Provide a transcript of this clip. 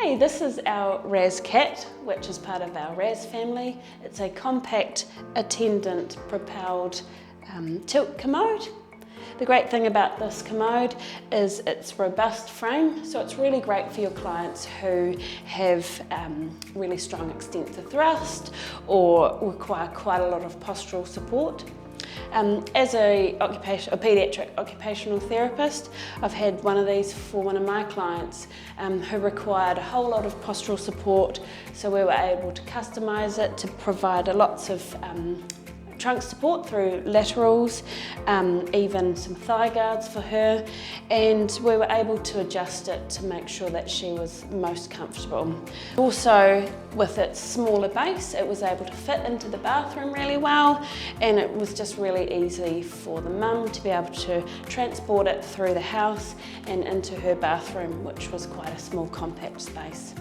Hi, this is our RAZ cat, which is part of our RAZ family. It's a compact, attendant, propelled tilt commode. The great thing about this commode is its robust frame, so it's really great for your clients who have really strong extensor thrust or require quite a lot of postural support. As a paediatric occupational therapist, I've had one of these for one of my clients who required a whole lot of postural support, so we were able to customise it to provide lots of trunk support through laterals, even some thigh guards for her, and we were able to adjust it to make sure that she was most comfortable. Also, with its smaller base, it was able to fit into the bathroom really well, and it was just really easy for the mum to be able to transport it through the house and into her bathroom, which was quite a small compact space.